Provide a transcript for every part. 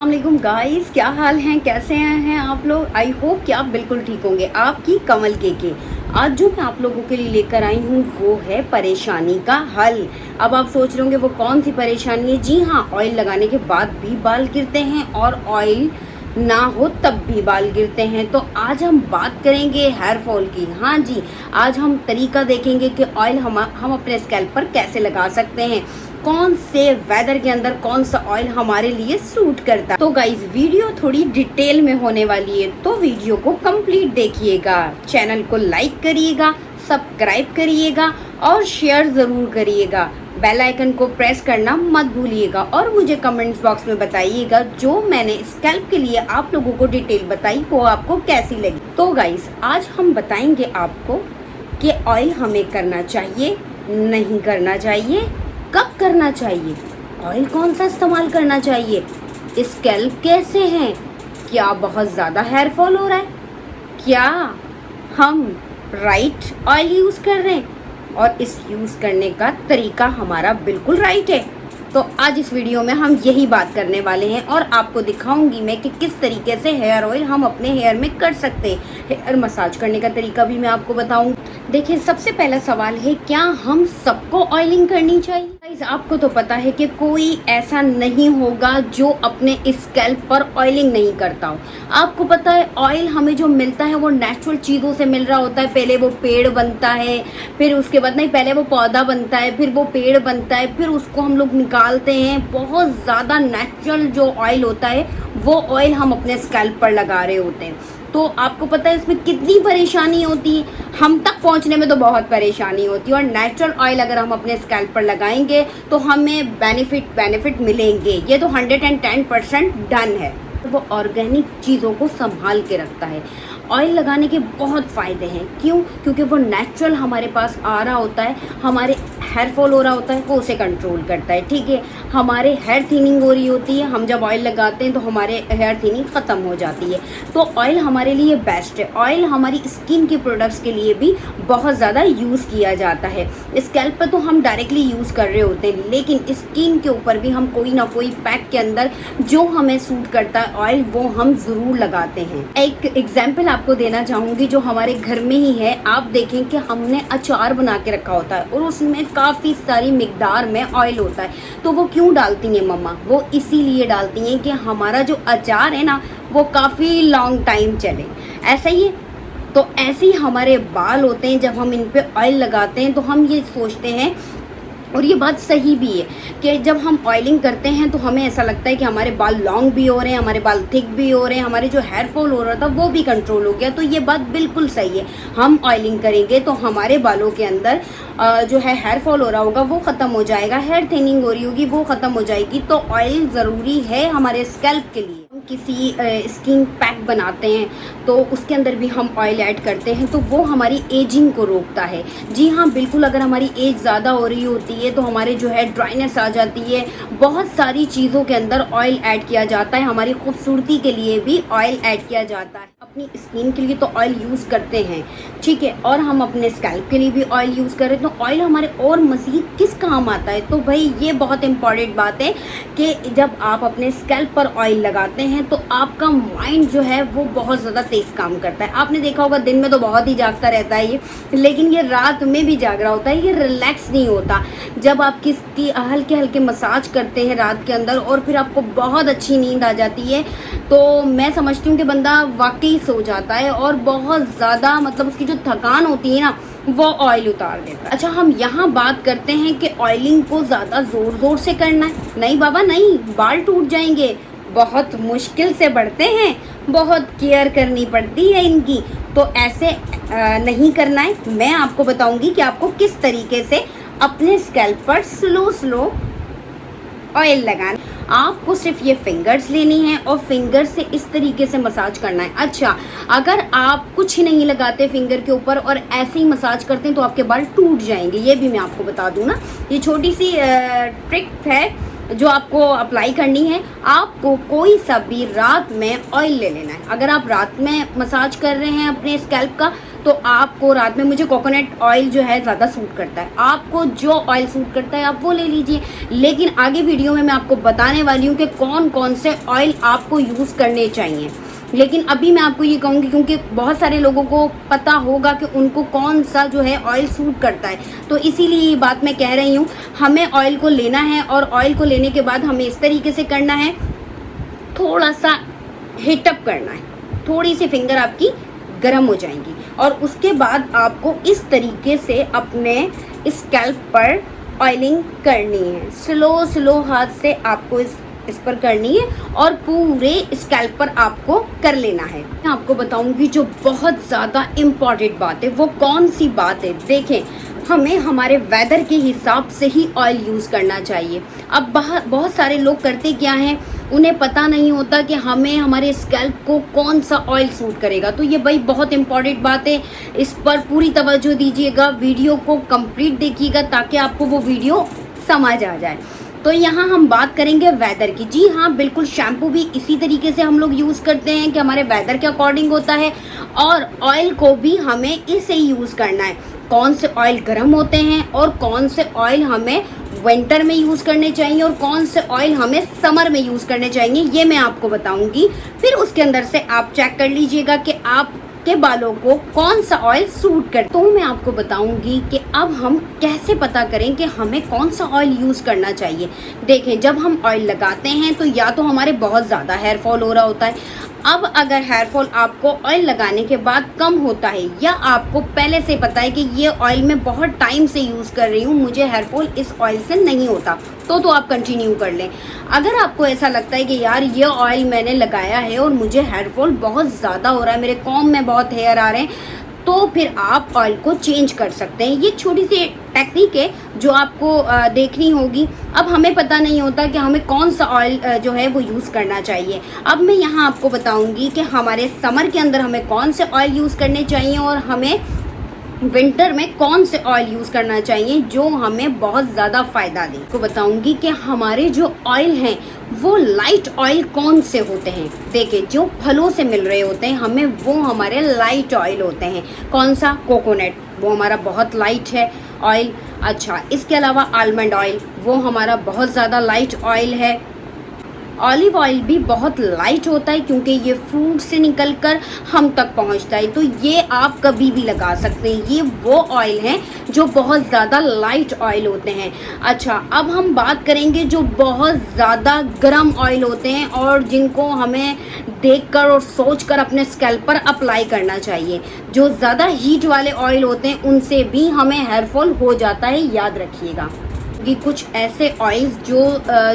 वालेकुम गाइस, क्या हाल हैं, कैसे हैं आप लोग। आई होप कि आप बिल्कुल ठीक होंगे। आपकी कमल के आज जो मैं आप लोगों के लिए लेकर आई हूँ वो है परेशानी का हल। अब आप सोच रहे होंगे वो कौन सी परेशानी है। जी हाँ, ऑयल लगाने के बाद भी बाल गिरते हैं और ऑयल ना हो तब भी बाल गिरते हैं। तो आज हम बात करेंगे हेयर फॉल की। हाँ जी, आज हम तरीका देखेंगे कि ऑयल हम अपने स्कैल्प पर कैसे लगा सकते हैं, कौन से वेदर के अंदर कौन सा ऑयल हमारे लिए सूट करता है। तो गाइज वीडियो थोड़ी डिटेल में होने वाली है, तो वीडियो को कंप्लीट देखिएगा। चैनल को लाइक करिएगा, सब्सक्राइब करिएगा और शेयर ज़रूर करिएगा। बेल आइकन को प्रेस करना मत भूलिएगा और मुझे कमेंट्स बॉक्स में बताइएगा जो मैंने स्कैल्प के लिए आप लोगों को डिटेल बताई वो आपको कैसी लगी। तो गाइज आज हम बताएंगे आपको कि ऑयल हमें करना चाहिए, नहीं करना चाहिए, कब करना चाहिए, ऑयल कौन सा इस्तेमाल करना चाहिए, स्कैल्प कैसे हैं, क्या बहुत ज़्यादा हेयर फॉल हो रहा है, क्या हम राइट ऑयल यूज़ कर रहे हैं और इस यूज़ करने का तरीका हमारा बिल्कुल राइट है। तो आज इस वीडियो में हम यही बात करने वाले हैं और आपको दिखाऊंगी मैं कि किस तरीके से हेयर ऑयल हम अपने हेयर में कर सकते हैं। हेयर मसाज करने का तरीका भी मैं आपको बताऊंगी। देखिए, सबसे पहला सवाल है, क्या हम सबको ऑयलिंग करनी चाहिए। आपको तो पता है कि कोई ऐसा नहीं होगा जो अपने स्कैल्प पर ऑयलिंग नहीं करता हो। आपको पता है ऑयल हमें जो मिलता है वो नेचुरल चीज़ों से मिल रहा होता है। पहले वो पेड़ बनता है, फिर उसके बाद नहीं, पहले वो पौधा बनता है, फिर वो पेड़ बनता है, फिर उसको हम लोग निकालते हैं। बहुत ज़्यादा नेचुरल जो ऑयल होता है वो ऑयल हम अपने स्कैल्प पर लगा रहे होते हैं। तो आपको पता है इसमें कितनी परेशानी होती है, हम तक पहुंचने में तो बहुत परेशानी होती है। और नेचुरल ऑयल अगर हम अपने स्कैल्प पर लगाएंगे तो हमें बेनिफिट मिलेंगे। ये तो 110% डन है। वो ऑर्गेनिक चीज़ों को संभाल के रखता है। ऑयल लगाने के बहुत फ़ायदे हैं। क्यों? क्योंकि वो नेचुरल हमारे पास आ रहा होता है। हमारे हेयर फॉल हो रहा होता है वो उसे कंट्रोल करता है, ठीक है। हमारे हेयर थिनिंग हो रही होती है, हम जब ऑयल लगाते हैं तो हमारे हेयर थिनिंग ख़त्म हो जाती है। तो ऑयल हमारे लिए बेस्ट है। ऑयल हमारी स्किन के प्रोडक्ट्स के लिए भी बहुत ज़्यादा यूज़ किया जाता है। स्कैल्प पर तो हम डायरेक्टली यूज़ कर रहे होते हैं, लेकिन स्किन के ऊपर भी हम कोई ना कोई पैक के अंदर जो हमें सूट करता है ऑयल वो हम ज़रूर लगाते हैं। एक एग्जाम्पल आपको देना चाहूँगी जो हमारे घर में ही है। आप देखें कि हमने अचार बना के रखा होता है और उसमें काफ़ी सारी मिकदार में ऑयल होता है। तो वो क्यों डालती हैं मम्मा? वो इसीलिए डालती हैं कि हमारा जो अचार है ना वो काफ़ी लॉन्ग टाइम चले। ऐसा ही है। तो ऐसे ही हमारे बाल होते हैं, जब हम इन पे ऑयल लगाते हैं तो हम ये सोचते हैं, और ये बात सही भी है, कि जब हम ऑयलिंग करते हैं तो हमें ऐसा लगता है कि हमारे बाल लॉन्ग भी हो रहे हैं, हमारे बाल थिक भी हो रहे हैं, हमारे जो हेयर फॉल हो रहा था वो भी कंट्रोल हो गया। तो ये बात बिल्कुल सही है। हम ऑयलिंग करेंगे तो हमारे बालों के अंदर जो है हेयर फॉल हो रहा होगा वो ख़त्म हो जाएगा, हेयर थिनिंग हो रही होगी वो ख़त्म हो जाएगी। तो ऑयल ज़रूरी है हमारे स्कैल्प के लिए। हम किसी स्किन पैक बनाते हैं तो उसके अंदर भी हम ऑयल ऐड करते हैं तो वो हमारी एजिंग को रोकता है। जी हाँ, बिल्कुल। अगर हमारी एज ज़्यादा हो रही होती है तो हमारे जो है ड्राइनेस आ जाती है। बहुत सारी चीज़ों के अंदर ऑयल ऐड किया जाता है। हमारी खूबसूरती के लिए भी ऑयल ऐड किया जाता है। अपनी स्किन के लिए तो ऑयल यूज़ करते हैं, ठीक है, और हम अपने स्कैल्प के लिए भी ऑयल यूज़ करें तो ऑयल हमारे और मज़ीद किस काम आता है। तो भाई ये बहुत इंपॉर्टेंट बात है कि जब आप अपने स्कैल्प पर ऑयल लगाते हैं तो आपका माइंड जो है वो बहुत ज़्यादा तेज़ काम करता है। आपने देखा होगा दिन में तो बहुत ही जागता रहता है ये, लेकिन ये रात में भी जाग रहा होता है, ये रिलैक्स नहीं होता। जब आप किसकी हल्के हल्के मसाज करते हैं रात के अंदर और फिर आपको बहुत अच्छी नींद आ जाती है तो मैं समझती हूँ कि बंदा वाकई सो जाता है और बहुत ज़्यादा मतलब उसकी जो थकान होती है ना वो ऑयल उतार देता है। अच्छा, हम यहाँ बात करते हैं कि ऑयलिंग को ज़्यादा ज़ोर से करना है। नहीं बाबा नहीं, बाल टूट जाएंगे। बहुत मुश्किल से बढ़ते हैं, बहुत केयर करनी पड़ती है इनकी। तो ऐसे नहीं करना है। मैं आपको बताऊंगी कि आपको किस तरीके से अपने स्कैल्प पर स्लो ऑयल लगाना। आपको सिर्फ ये फिंगर्स लेनी है और फिंगर से इस तरीके से मसाज करना है। अच्छा, अगर आप कुछ नहीं लगाते फिंगर के ऊपर और ऐसे ही मसाज करते हैं तो आपके बाल टूट जाएंगे। ये भी मैं आपको बता दूं ना, ये छोटी सी ट्रिक है जो आपको अप्लाई करनी है। आपको कोई सा भी रात में ऑयल ले लेना है। अगर आप रात में मसाज कर रहे हैं अपने स्कैल्प का तो आपको रात में, मुझे कोकोनट ऑयल जो है ज़्यादा सूट करता है, आपको जो ऑयल सूट करता है आप वो ले लीजिए। लेकिन आगे वीडियो में मैं आपको बताने वाली हूँ कि कौन कौन से ऑयल आपको यूज़ करने चाहिए। लेकिन अभी मैं आपको ये कहूँगी, क्योंकि बहुत सारे लोगों को पता होगा कि उनको कौन सा जो है ऑयल सूट करता है, तो इसीलिए ये बात मैं कह रही हूँ। हमें ऑयल को लेना है और ऑयल को लेने के बाद हमें इस तरीके से करना है, थोड़ा सा हीटअप करना है, थोड़ी सी फिंगर आपकी गर्म हो जाएंगी और उसके बाद आपको इस तरीके से अपने स्कैल्प पर ऑयलिंग करनी है। स्लो हाथ से आपको इस पर करनी है और पूरे स्कैल्प पर आपको कर लेना है। मैं आपको बताऊंगी जो बहुत ज़्यादा इम्पॉर्टेंट बात है, वो कौन सी बात है। देखें, हमें हमारे वेदर के हिसाब से ही ऑयल यूज़ करना चाहिए। अब बहुत सारे लोग करते क्या हैं, उन्हें पता नहीं होता कि हमें हमारे स्कैल्प को कौन सा ऑयल सूट करेगा। तो ये भाई बहुत इंपॉर्टेंट बात है, इस पर पूरी तवज्जो दीजिएगा, वीडियो को कंप्लीट देखिएगा ताकि आपको वो वीडियो समझ आ जाए। तो यहाँ हम बात करेंगे वेदर की। जी हाँ, बिल्कुल, शैम्पू भी इसी तरीके से हम लोग यूज़ करते हैं कि हमारे वेदर के अकॉर्डिंग होता है, और ऑयल को भी हमें इसे यूज़ करना है। कौन से ऑयल गर्म होते हैं और कौन से ऑयल हमें विंटर में यूज़ करने चाहिए और कौन से ऑयल हमें समर में यूज़ करने चाहिए, ये मैं आपको बताऊंगी। फिर उसके अंदर से आप चेक कर लीजिएगा कि आपके बालों को कौन सा ऑयल सूट कर। तो मैं आपको बताऊंगी कि अब हम कैसे पता करें कि हमें कौन सा ऑयल यूज़ करना चाहिए। देखें, जब हम ऑयल लगाते हैं तो या तो हमारे बहुत ज़्यादा हेयर फॉल हो रहा होता है। अब अगर हेयर फॉल आपको ऑयल लगाने के बाद कम होता है, या आपको पहले से पता है कि ये ऑयल मैं बहुत टाइम से यूज़ कर रही हूँ, मुझे हेयर फॉल इस ऑयल से नहीं होता, तो आप कंटिन्यू कर लें। अगर आपको ऐसा लगता है कि यार ये ऑयल मैंने लगाया है और मुझे हेयर फॉल बहुत ज़्यादा हो रहा है, मेरे कॉम्ब में बहुत हेयर आ रहे हैं, तो फिर आप ऑयल को चेंज कर सकते हैं। ये छोटी सी टेक्निक है जो आपको देखनी होगी। अब हमें पता नहीं होता कि हमें कौन सा ऑयल जो है वो यूज़ करना चाहिए। अब मैं यहाँ आपको बताऊंगी कि हमारे समर के अंदर हमें कौन से ऑयल यूज़ करने चाहिए और हमें विंटर में कौन से ऑयल यूज़ करना चाहिए जो हमें बहुत ज़्यादा फ़ायदा दे। को बताऊंगी कि हमारे जो ऑयल हैं वो लाइट ऑयल कौन से होते हैं। देखिए, जो फलों से मिल रहे होते हैं हमें, वो हमारे लाइट ऑयल होते हैं। कौन सा? कोकोनट, वो हमारा बहुत लाइट है ऑयल। अच्छा, इसके अलावा आलमंड ऑयल, वो हमारा बहुत ज़्यादा लाइट ऑयल है। ऑलिव ऑयल भी बहुत लाइट होता है क्योंकि ये फ्रूट से निकलकर हम तक पहुंचता है, तो ये आप कभी भी लगा सकते हैं। ये वो ऑयल हैं जो बहुत ज़्यादा लाइट ऑयल होते हैं। अच्छा, अब हम बात करेंगे जो बहुत ज़्यादा गर्म ऑयल होते हैं और जिनको हमें देखकर और सोचकर अपने स्कैल्प पर अप्लाई करना चाहिए। जो ज़्यादा हीट वाले ऑयल होते हैं उनसे भी हमें हेयर फॉल हो जाता है, याद रखिएगा। कि कुछ ऐसे ऑयल्स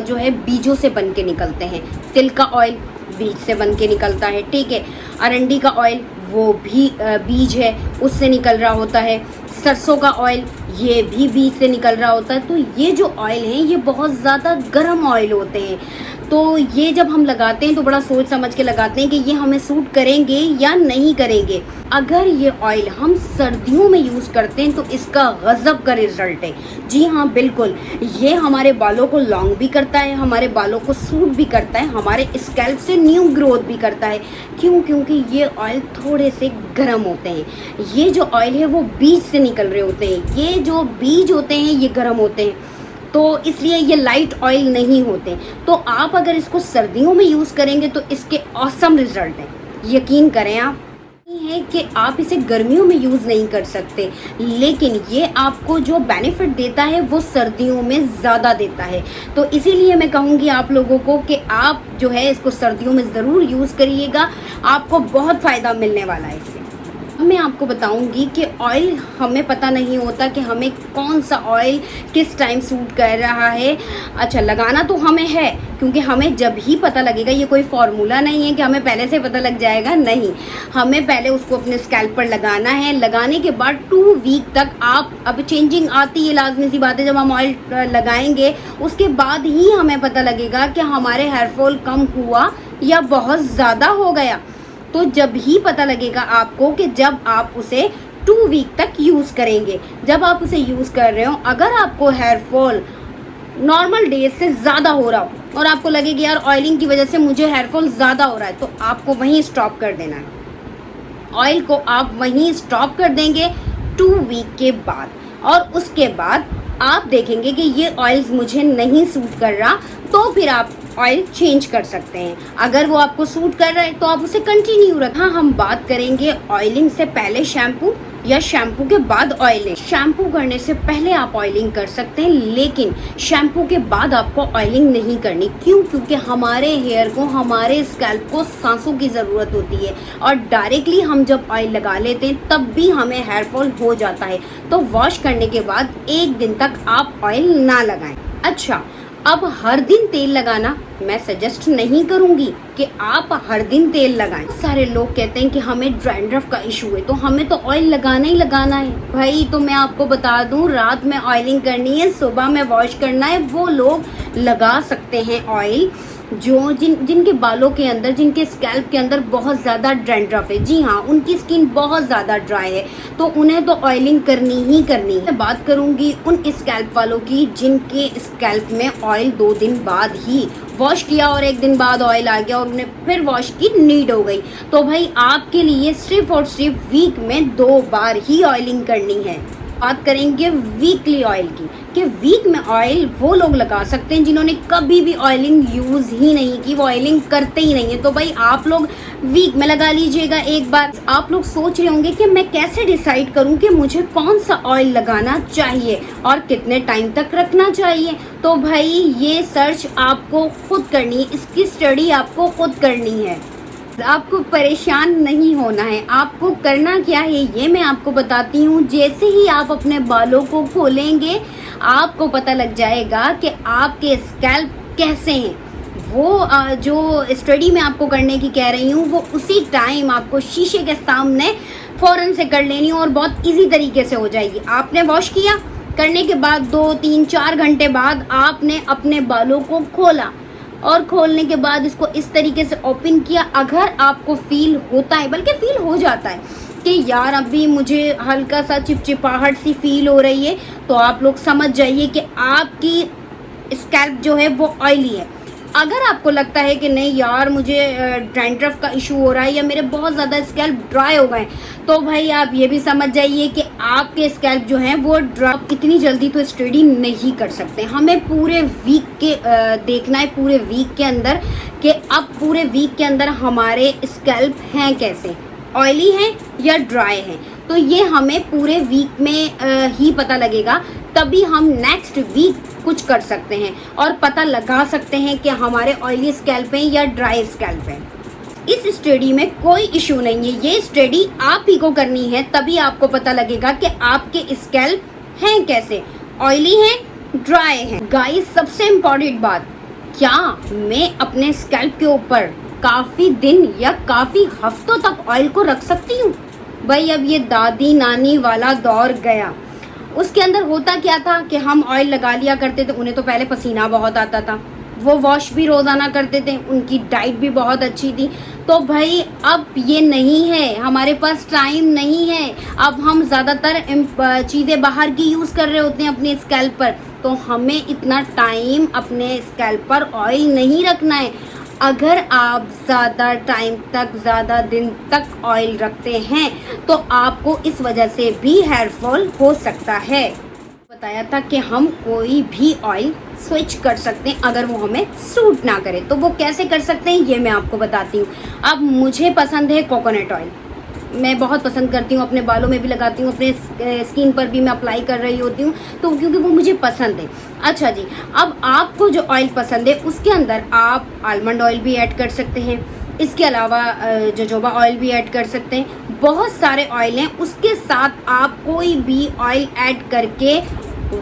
जो है बीजों से बन के निकलते हैं। तिल का ऑयल बीज से बन के निकलता है, ठीक है। अरंडी का ऑयल, वो भी बीज है, उससे निकल रहा होता है। सरसों का ऑयल, ये भी बीज से निकल रहा होता है। तो ये जो ऑयल हैं ये बहुत ज़्यादा गर्म ऑयल होते हैं। तो ये जब हम लगाते हैं तो बड़ा सोच समझ के लगाते हैं कि ये हमें सूट करेंगे या नहीं करेंगे। अगर ये ऑयल हम सर्दियों में यूज़ करते हैं तो इसका गज़ब का रिज़ल्ट है। जी हाँ, बिल्कुल, ये हमारे बालों को लॉन्ग भी करता है, हमारे बालों को सूट भी करता है, हमारे स्कैल्प से न्यू ग्रोथ भी करता है। क्यों? क्योंकि ये ऑयल थोड़े से गर्म होते हैं। ये जो ऑयल है वो बीज से निकल रहे होते हैं। ये जो बीज होते हैं ये गर्म होते हैं, तो इसलिए ये लाइट ऑयल नहीं होते। तो आप अगर इसको सर्दियों में यूज़ करेंगे तो इसके ऑसम रिजल्ट हैं, यकीन करें आप। है कि आप इसे गर्मियों में यूज़ नहीं कर सकते, लेकिन ये आपको जो बेनिफिट देता है वो सर्दियों में ज़्यादा देता है। तो इसीलिए मैं कहूँगी आप लोगों को कि आप जो है इसको सर्दियों में ज़रूर यूज़ करिएगा, आपको बहुत फ़ायदा मिलने वाला है इससे। मैं आपको बताऊंगी कि ऑयल, हमें पता नहीं होता कि हमें कौन सा ऑयल किस टाइम सूट कर रहा है। अच्छा, लगाना तो हमें है, क्योंकि हमें जब ही पता लगेगा, ये कोई फार्मूला नहीं है कि हमें पहले से पता लग जाएगा, नहीं। हमें पहले उसको अपने स्कैल्प पर लगाना है। लगाने के बाद 2 वीक तक आप, अब चेंजिंग आती है, लाजमी सी बात है, जब हम ऑयल लगाएंगे उसके बाद ही हमें पता लगेगा कि हमारे हेयर फॉल कम हुआ या बहुत ज़्यादा हो गया। तो जब ही पता लगेगा आपको कि जब आप उसे 2 वीक तक यूज़ करेंगे। जब आप उसे यूज़ कर रहे हो, अगर आपको हेयर फॉल नॉर्मल डेज से ज़्यादा हो रहा हो और आपको लगे कि यार ऑयलिंग की वजह से मुझे हेयर फॉल ज़्यादा हो रहा है, तो आपको वहीं स्टॉप कर देना है। ऑयल को आप वहीं स्टॉप कर देंगे 2 वीक के बाद, और उसके बाद आप देखेंगे कि ये ऑयल्स मुझे नहीं सूट कर रहा, तो फिर आप ऑयल चेंज कर सकते हैं। अगर वो आपको सूट कर रहा है तो आप उसे कंटिन्यू रखें। हाँ, हम बात करेंगे ऑयलिंग से पहले शैम्पू या शैम्पू के बाद ऑयलिंग। शैम्पू करने से पहले आप ऑयलिंग कर सकते हैं, लेकिन शैम्पू के बाद आपको ऑयलिंग नहीं करनी। क्यों? क्योंकि हमारे हेयर को, हमारे स्कैल्प को सांसों की ज़रूरत होती है, और डायरेक्टली हम जब ऑयल लगा लेते हैं तब भी हमें हेयर फॉल हो जाता है। तो वॉश करने के बाद 1 दिन तक आप ऑयल ना लगाएं। अच्छा, अब हर दिन तेल लगाना मैं सजेस्ट नहीं करूंगी कि आप हर दिन तेल लगाएं। सारे लोग कहते हैं कि हमें डैंड्रफ का इशू है तो हमें तो ऑयल लगाना ही लगाना है। भाई, तो मैं आपको बता दूं, रात में ऑयलिंग करनी है, सुबह में वॉश करना है, वो लोग लगा सकते हैं ऑयल जो जिनके बालों के अंदर, जिनके स्कैल्प के अंदर बहुत ज़्यादा डैंड्रफ है। जी हाँ, उनकी स्किन बहुत ज़्यादा ड्राई है, तो उन्हें तो ऑयलिंग करनी ही करनी है। मैं बात करूँगी उन स्कैल्प वालों की जिनके स्कैल्प में ऑयल 2 दिन बाद ही वॉश किया और 1 दिन बाद ऑयल आ गया और उन्हें फिर वॉश की नीड हो गई। तो भाई, आपके लिए सिर्फ और सिर्फ वीक में 2 बार ही ऑयलिंग करनी है। बात करेंगे वीकली ऑयल की, कि वीक में ऑयल वो लोग लगा सकते हैं जिन्होंने कभी भी ऑयलिंग यूज़ ही नहीं की, वो ऑयलिंग करते ही नहीं है। तो भाई, आप लोग वीक में लगा लीजिएगा एक बार। आप लोग सोच रहे होंगे कि मैं कैसे डिसाइड करूं कि मुझे कौन सा ऑयल लगाना चाहिए और कितने टाइम तक रखना चाहिए। तो भाई, ये सर्च आपको खुद करनी है, इसकी स्टडी आपको खुद करनी है। आपको परेशान नहीं होना है। आपको करना क्या है ये मैं आपको बताती हूँ। जैसे ही आप अपने बालों को खोलेंगे, आपको पता लग जाएगा कि आपके स्कैल्प कैसे हैं। वो जो स्टडी मैं आपको करने की कह रही हूँ, वो उसी टाइम आपको शीशे के सामने फ़ौरन से कर लेनी और बहुत इजी तरीके से हो जाएगी। आपने वॉश किया, करने के बाद 2, 3, 4 घंटे बाद आपने अपने बालों को खोला और खोलने के बाद इसको इस तरीके से ओपन किया। अगर आपको फील होता है, बल्कि फील हो जाता है कि यार अभी मुझे हल्का सा चिपचिपाहट सी फील हो रही है, तो आप लोग समझ जाइए कि आपकी स्कैल्प जो है वो ऑयली है। अगर आपको लगता है कि नहीं यार, मुझे डैंड्रफ का इशू हो रहा है या मेरे बहुत ज़्यादा स्कैल्प ड्राई हो गए, तो भाई आप ये भी समझ जाइए कि आपके स्कैल्प जो हैं वो ड्राई। इतनी जल्दी तो स्टडी नहीं कर सकते, हमें पूरे वीक के देखना है, पूरे वीक के अंदर, कि अब पूरे वीक के अंदर हमारे स्कैल्प हैं कैसे, ऑयली हैं या ड्राई हैं। तो ये हमें पूरे वीक में ही पता लगेगा, तभी हम नेक्स्ट वीक कुछ कर सकते हैं और पता लगा सकते हैं कि हमारे ऑयली स्कैल्प हैं या ड्राई स्कैल्प हैं। इस स्टडी में कोई इशू नहीं है, ये स्टडी आप ही को करनी है, तभी आपको पता लगेगा कि आपके स्कैल्प हैं कैसे, ऑयली हैं, ड्राई हैं। गाइस, सबसे इम्पॉर्टेंट बात, क्या मैं अपने स्कैल्प के ऊपर काफ़ी दिन या काफ़ी हफ्तों तक ऑयल को रख सकती हूँ? भाई, अब ये दादी नानी वाला दौर गया। उसके अंदर होता क्या था कि हम ऑयल लगा लिया करते थे, उन्हें तो पहले पसीना बहुत आता था, वो वॉश भी रोज़ाना करते थे, उनकी डाइट भी बहुत अच्छी थी। तो भाई, अब ये नहीं है, हमारे पास टाइम नहीं है। अब हम ज़्यादातर चीज़ें बाहर की यूज़ कर रहे होते हैं अपने स्कैल्प पर, तो हमें इतना टाइम अपने स्कैल्प पर ऑयल नहीं रखना है। अगर आप ज़्यादा टाइम तक, ज़्यादा दिन तक ऑयल रखते हैं, तो आपको इस वजह से भी हेयर फॉल हो सकता है। बताया था कि हम कोई भी ऑयल स्विच कर सकते हैं अगर वो हमें सूट ना करे। तो वो कैसे कर सकते हैं ये मैं आपको बताती हूँ। अब मुझे पसंद है कोकोनट ऑयल, मैं बहुत पसंद करती हूँ, अपने बालों में भी लगाती हूँ, अपने स्किन पर भी मैं अप्लाई कर रही होती हूँ, तो क्योंकि वो मुझे पसंद है। अच्छा जी, अब आपको जो ऑयल पसंद है उसके अंदर आप आलमंड ऑयल भी ऐड कर सकते हैं, इसके अलावा जोजोबा ऑयल भी ऐड कर सकते हैं। बहुत सारे ऑयल हैं, उसके साथ आप कोई भी ऑयल ऐड करके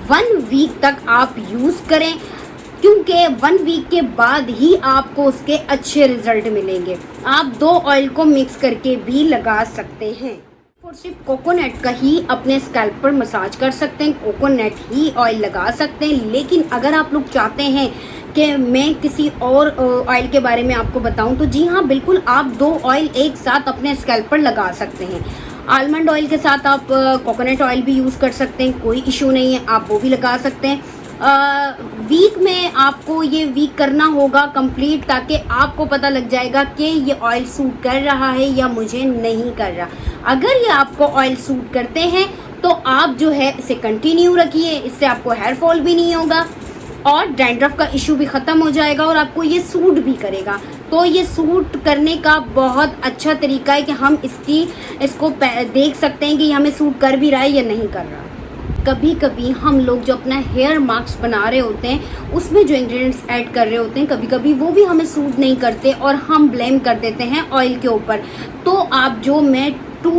1 वीक तक आप यूज़ करें, क्योंकि 1 वीक के बाद ही आपको उसके अच्छे रिजल्ट मिलेंगे। आप 2 ऑयल को मिक्स करके भी लगा सकते हैं, और सिर्फ कोकोनट का ही अपने स्कैल्प पर मसाज कर सकते हैं, कोकोनट ही ऑयल लगा सकते हैं। लेकिन अगर आप लोग चाहते हैं कि मैं किसी और ऑयल के बारे में आपको बताऊं, तो जी हाँ, बिल्कुल, आप 2 ऑयल एक साथ अपने स्कैल्प पर लगा सकते हैं। आलमंड ऑयल के साथ आप कोकोनट ऑयल भी यूज़ कर सकते हैं, कोई इशू नहीं है, आप वो भी लगा सकते हैं। वीक में आपको ये वीक करना होगा कंप्लीट, ताकि आपको पता लग जाएगा कि ये ऑयल सूट कर रहा है या मुझे नहीं कर रहा। अगर ये आपको ऑयल सूट करते हैं तो आप जो है इसे कंटिन्यू रखिए, इससे आपको हेयर फॉल भी नहीं होगा और डैंड्रफ का इशू भी ख़त्म हो जाएगा और आपको ये सूट भी करेगा। तो ये सूट करने का बहुत अच्छा तरीका है कि हम इसको देख सकते हैं कि हमें सूट कर भी रहा है या नहीं कर रहा। कभी कभी हम लोग जो अपना हेयर मास्क बना रहे होते हैं उसमें जो इंग्रेडिएंट्स ऐड कर रहे होते हैं, कभी कभी वो भी हमें सूट नहीं करते और हम ब्लेम कर देते हैं ऑयल के ऊपर। तो आप जो मैं 2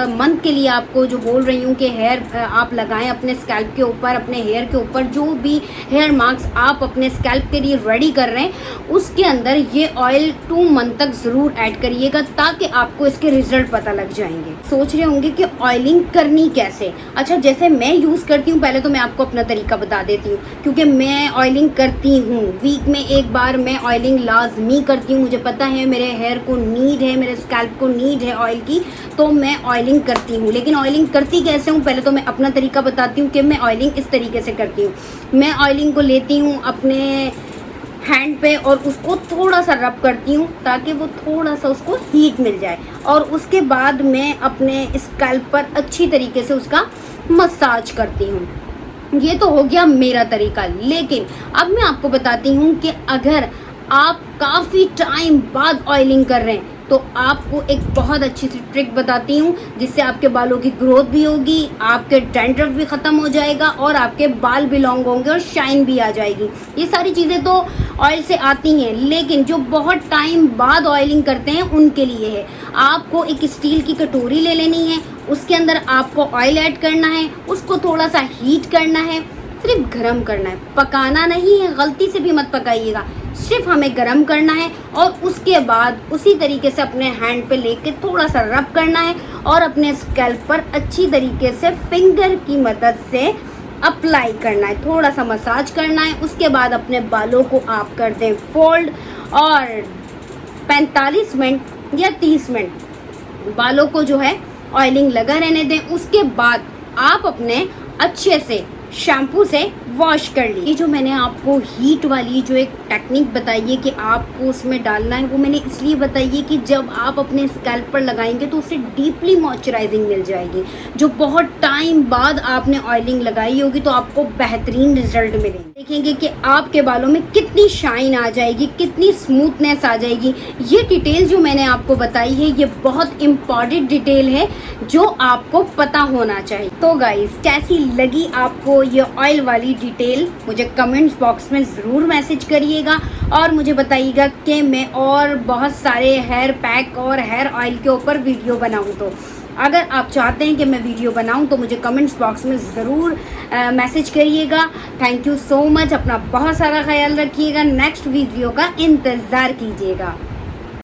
मंथ के लिए आपको जो बोल रही हूँ कि हेयर आप लगाएं अपने स्कैल्प के ऊपर, अपने हेयर के ऊपर, जो भी हेयर मास्क आप अपने स्कैल्प के लिए रेडी कर रहे हैं उसके अंदर ये ऑयल 2 मंथ तक ज़रूर ऐड करिएगा, ताकि आपको इसके रिजल्ट पता लग जाएंगे। सोच रहे होंगे कि ऑयलिंग करनी कैसे। अच्छा, जैसे मैं यूज़ करती हूँ, पहले तो मैं आपको अपना तरीका बता देती हूँ, क्योंकि मैं ऑयलिंग करती हूँ, वीक में एक बार मैं ऑयलिंग लाजमी करती हूँ। मुझे पता है मेरे हेयर को नीड है, मेरे स्कैल्प को नीड है ऑयल की, तो मैं ऑयलिंग करती हूँ। लेकिन ऑयलिंग करती कैसे हूँ, पहले तो मैं अपना तरीका बताती हूँ कि मैं ऑयलिंग इस तरीके से करती हूँ। मैं ऑयलिंग को लेती हूँ अपने हैंड पे और उसको थोड़ा सा रब करती हूँ ताकि वो थोड़ा सा उसको हीट मिल जाए, और उसके बाद मैं अपने स्कैल्प पर अच्छी तरीके से उसका मसाज करती हूँ। ये तो हो गया मेरा तरीका। लेकिन अब मैं आपको बताती हूँ कि अगर आप काफ़ी टाइम बाद ऑयलिंग कर रहे हैं तो आपको एक बहुत अच्छी सी ट्रिक बताती हूँ, जिससे आपके बालों की ग्रोथ भी होगी, आपके डैंड्रफ भी ख़त्म हो जाएगा और आपके बाल भी लॉन्ग होंगे और शाइन भी आ जाएगी। ये सारी चीज़ें तो ऑयल से आती हैं, लेकिन जो बहुत टाइम बाद ऑयलिंग करते हैं उनके लिए है। आपको एक स्टील की कटोरी ले लेनी है, उसके अंदर आपको ऑयल ऐड करना है, उसको थोड़ा सा हीट करना है, सिर्फ गरम करना है, पकाना नहीं है, गलती से भी मत पकाइएगा, सिर्फ हमें गरम करना है। और उसके बाद उसी तरीके से अपने हैंड पे लेके थोड़ा सा रब करना है और अपने स्कैल्प पर अच्छी तरीके से फिंगर की मदद से अप्लाई करना है, थोड़ा सा मसाज करना है। उसके बाद अपने बालों को आप कर दें फोल्ड और 45 मिनट या 30 मिनट बालों को जो है ऑयलिंग लगा रहने दें। उसके बाद आप अपने अच्छे से शैम्पू से वॉश कर ली। ये जो मैंने आपको हीट वाली जो एक टेक्निक बताई है कि आपको उसमें डालना है, वो मैंने इसलिए बताई है कि जब आप अपने स्कैल्प पर लगाएंगे तो उससे डीपली मॉइस्चराइजिंग मिल जाएगी। जो बहुत टाइम बाद आपने ऑयलिंग लगाई होगी तो आपको बेहतरीन रिजल्ट मिलेंगे। देखेंगे कि आपके बालों में कितनी शाइन आ जाएगी, कितनी स्मूथनेस आ जाएगी। ये डिटेल जो मैंने आपको बताई है ये बहुत इम्पॉर्टेंट डिटेल है जो आपको पता होना चाहिए। तो गाइस, कैसी लगी आपको ये ऑयल वाली डिटेल, मुझे कमेंट्स बॉक्स में ज़रूर मैसेज करिएगा और मुझे बताइएगा कि मैं और बहुत सारे हेयर पैक और हेयर ऑयल के ऊपर वीडियो बनाऊं। तो अगर आप चाहते हैं कि मैं वीडियो बनाऊं तो मुझे कमेंट्स बॉक्स में ज़रूर मैसेज करिएगा। Thank you so much. अपना बहुत सारा ख्याल रखिएगा। नेक्स्ट वीडियो का इंतज़ार कीजिएगा।